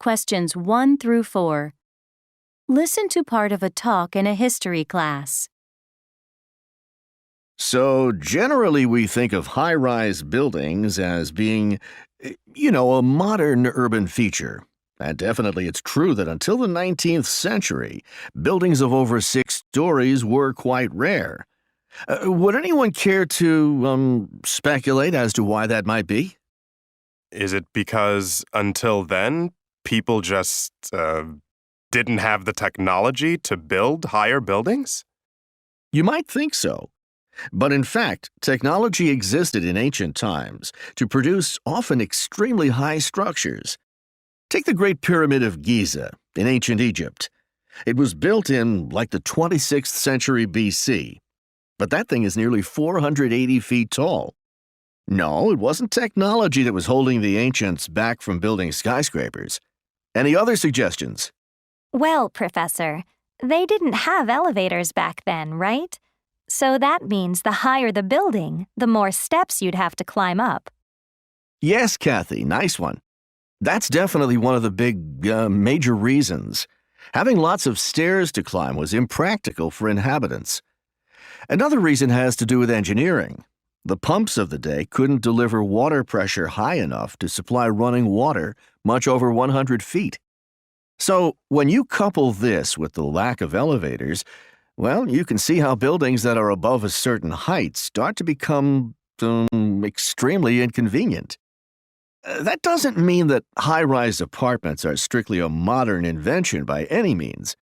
Questions 1 through 4. Listen to part of a talk in a history class. So, generally, we think of high rise buildings as being, a modern urban feature. And definitely it's true that until the 19th century, buildings of over 6 stories were quite rare. Would anyone care to speculate as to why that might be? Is it because until then, people just didn't have the technology to build higher buildings? You might think so. But in fact, technology existed in ancient times to produce often extremely high structures. Take the Great Pyramid of Giza in ancient Egypt. It was built in like the 26th century BC, but that thing is nearly 480 feet tall. No, it wasn't technology that was holding the ancients back from building skyscrapers. Any other suggestions? Well, Professor, they didn't have elevators back then, right? So that means the higher the building, the more steps you'd have to climb up. Yes, Kathy, nice one. That's definitely one of the big, major reasons. Having lots of stairs to climb was impractical for inhabitants. Another reason has to do with engineering. The pumps of the day couldn't deliver water pressure high enough to supply running water much over 100 feet. So, when you couple this with the lack of elevators, well, you can see how buildings that are above a certain height start to become extremely inconvenient. That doesn't mean that high-rise apartments are strictly a modern invention by any means.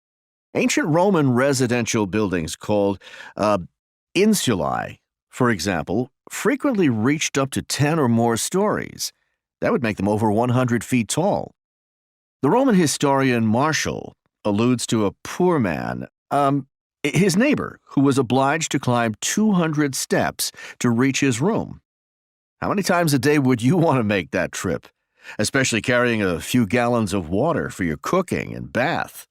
Ancient Roman residential buildings called insulae, for example, frequently reached up to 10 or more stories. That would make them over 100 feet tall. The Roman historian Martial alludes to a poor man, his neighbor, who was obliged to climb 200 steps to reach his room. How many times a day would you want to make that trip, especially carrying a few gallons of water for your cooking and bath?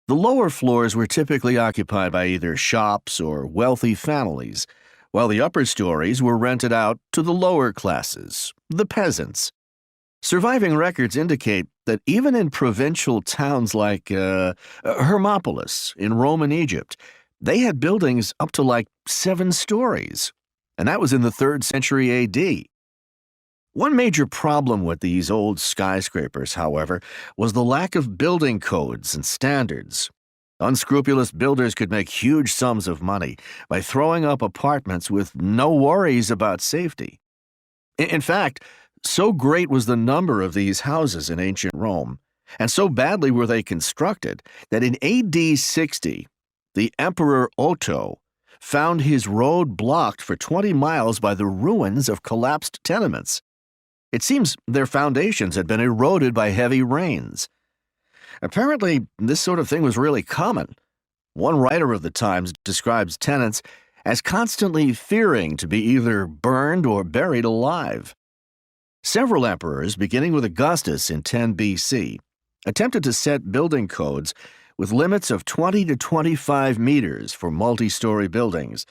The lower floors were typically occupied by either shops or wealthy families, while the upper stories were rented out to the lower classes, the peasants. Surviving records indicate that even in provincial towns like Hermopolis in Roman Egypt, they had buildings up to like 7 stories, and that was in the 3rd century AD. One major problem with these old skyscrapers, however, was the lack of building codes and standards. Unscrupulous builders could make huge sums of money by throwing up apartments with no worries about safety. In fact, so great was the number of these houses in ancient Rome, and so badly were they constructed, that in AD 60, the Emperor Otto found his road blocked for 20 miles by the ruins of collapsed tenements. It seems their foundations had been eroded by heavy rains. Apparently, this sort of thing was really common. One writer of the times describes tenants as constantly fearing to be either burned or buried alive. Several emperors, beginning with Augustus in 10 BC, attempted to set building codes with limits of 20 to 25 meters for multi-story buildings,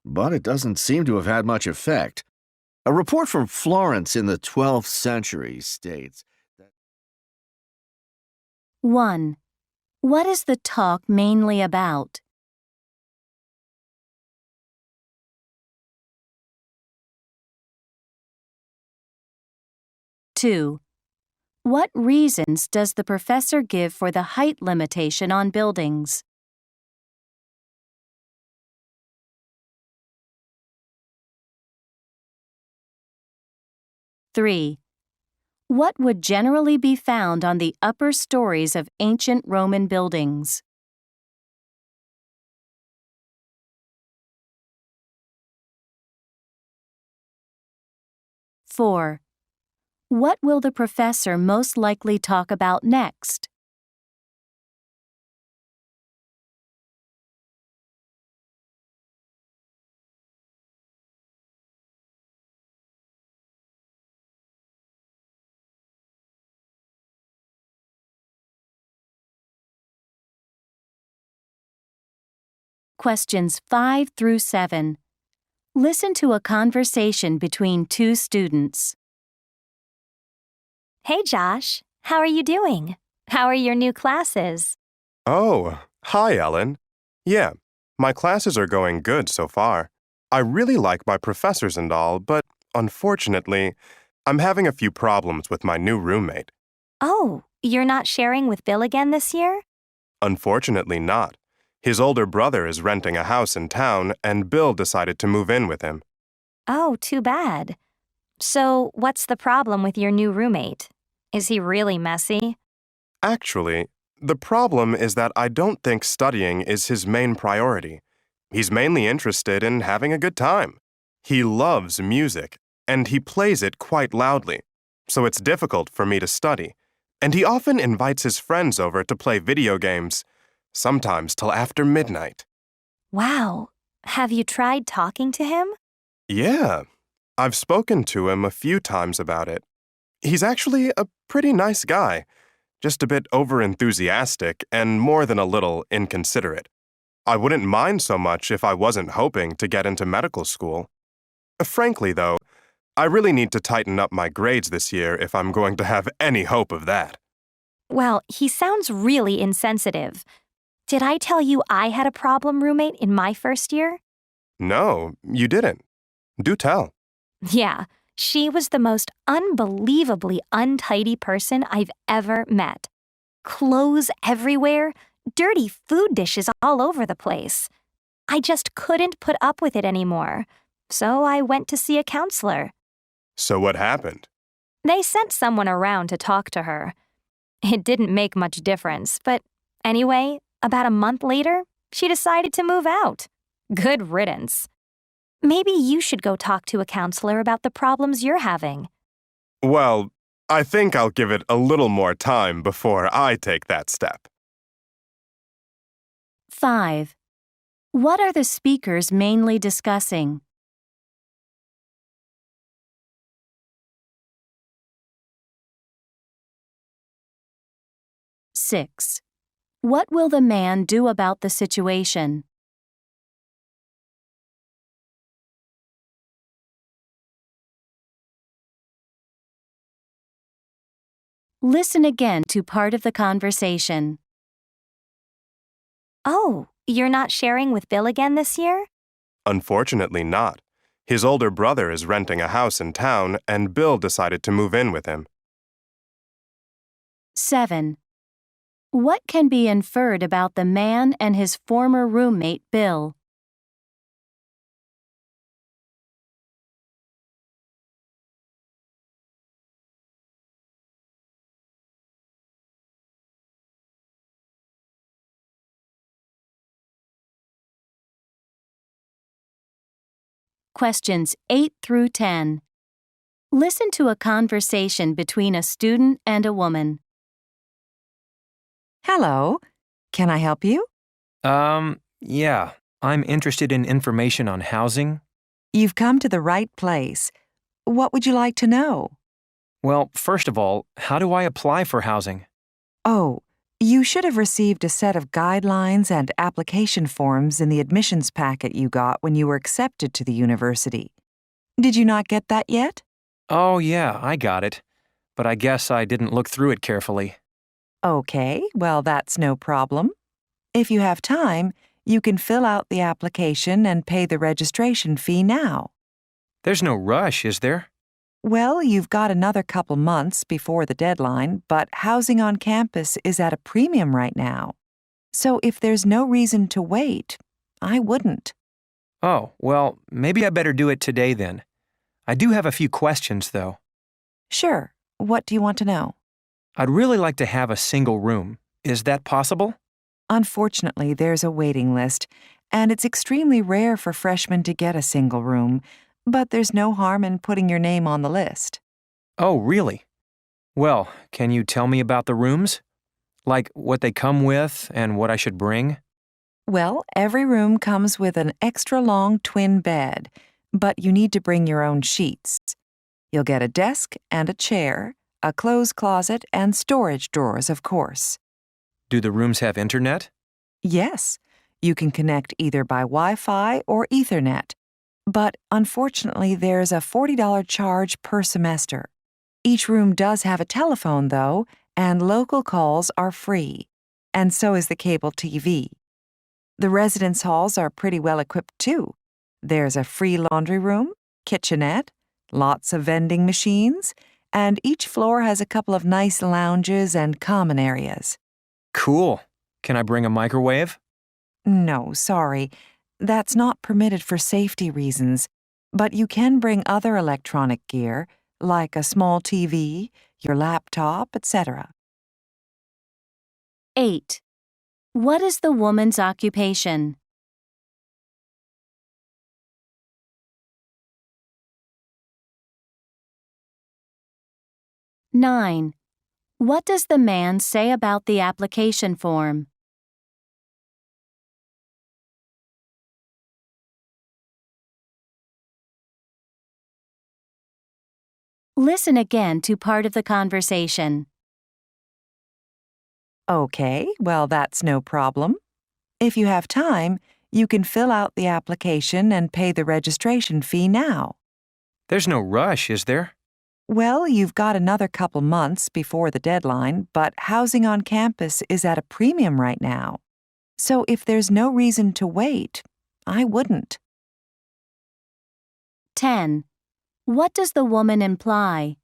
but it doesn't seem to have had much effect. A report from Florence in the 12th century states that 1. What is the talk mainly about? 2. What reasons does the professor give for the height limitation on buildings? 3. What would generally be found on the upper stories of ancient Roman buildings? 4. What will the professor most likely talk about next? Questions 5 through 7. Listen to a conversation between 2 students. Hey, Josh, How are you doing? How are your new classes? Oh, hi, Ellen. Yeah, my classes are going good so far. I really like my professors and all, but unfortunately, I'm having a few problems with my new roommate. Oh, you're not sharing with Bill again this year? Unfortunately not. His older brother is renting a house in town, and Bill decided to move in with him. Oh, too bad. So, what's the problem with your new roommate? Is he really messy? Actually, the problem is that I don't think studying is his main priority. He's mainly interested in having a good time. He loves music, and he plays it quite loudly, so it's difficult for me to study. And he often invites his friends over to play video games, sometimes till after midnight. Wow. Have you tried talking to him? Yeah, I've spoken to him a few times about it. He's actually a pretty nice guy, just a bit overenthusiastic and more than a little inconsiderate. I wouldn't mind so much if I wasn't hoping to get into medical school. Frankly, though, I really need to tighten up my grades this year if I'm going to have any hope of that. Well, he sounds really insensitive. Did I tell you I had a problem roommate in my first year? No, you didn't. Do tell. Yeah, she was the most unbelievably untidy person I've ever met. Clothes everywhere, dirty food dishes all over the place. I just couldn't put up with it anymore, so I went to see a counselor. So what happened? They sent someone around to talk to her. It didn't make much difference, but anyway, about a month later, she decided to move out. Good riddance. Maybe you should go talk to a counselor about the problems you're having. Well, I think I'll give it a little more time before I take that step. 5. What are the speakers mainly discussing? Six. What will the man do about the situation? Listen again to part of the conversation. Oh, you're not sharing with Bill again this year? Unfortunately not. His older brother is renting a house in town, and Bill decided to move in with him. 7. What can be inferred about the man and his former roommate, Bill? Questions 8 through 10. Listen to a conversation between a student and a woman. Hello. Can I help you? Yeah. I'm interested in information on housing. You've come to the right place. What would you like to know? Well, first of all, how do I apply for housing? Oh, you should have received a set of guidelines and application forms in the admissions packet you got when you were accepted to the university. Did you not get that yet? Oh, yeah, I got it. But I guess I didn't look through it carefully. Okay, well, that's no problem. If you have time, you can fill out the application and pay the registration fee now. There's no rush, is there? Well, you've got another couple months before the deadline, but housing on campus is at a premium right now. So if there's no reason to wait, I wouldn't. Oh, well, maybe I better do it today then. I do have a few questions, though. Sure. What do you want to know? I'd really like to have a single room. Is that possible? Unfortunately, there's a waiting list, and it's extremely rare for freshmen to get a single room, but there's no harm in putting your name on the list. Oh, really? Well, can you tell me about the rooms? Like what they come with and what I should bring? Well, every room comes with an extra long twin bed, but you need to bring your own sheets. You'll get a desk and a chair, a clothes closet, and storage drawers, of course. Do the rooms have internet? Yes, you can connect either by Wi-Fi or Ethernet. But unfortunately, there's a $40 charge per semester. Each room does have a telephone, though, and local calls are free, and so is the cable TV. The residence halls are pretty well equipped too. There's a free laundry room, kitchenette, lots of vending machines, and each floor has a couple of nice lounges and common areas. Cool. Can I bring a microwave? No, sorry. That's not permitted for safety reasons, but you can bring other electronic gear, like a small TV, your laptop, etc. 8. What is the woman's occupation? Nine. What does the man say about the application form? Listen again to part of the conversation. Okay, well, that's no problem. If you have time, you can fill out the application and pay the registration fee now. There's no rush, is there? Well, you've got another couple months before the deadline, but housing on campus is at a premium right now. So if there's no reason to wait, I wouldn't. 10. What does the woman imply?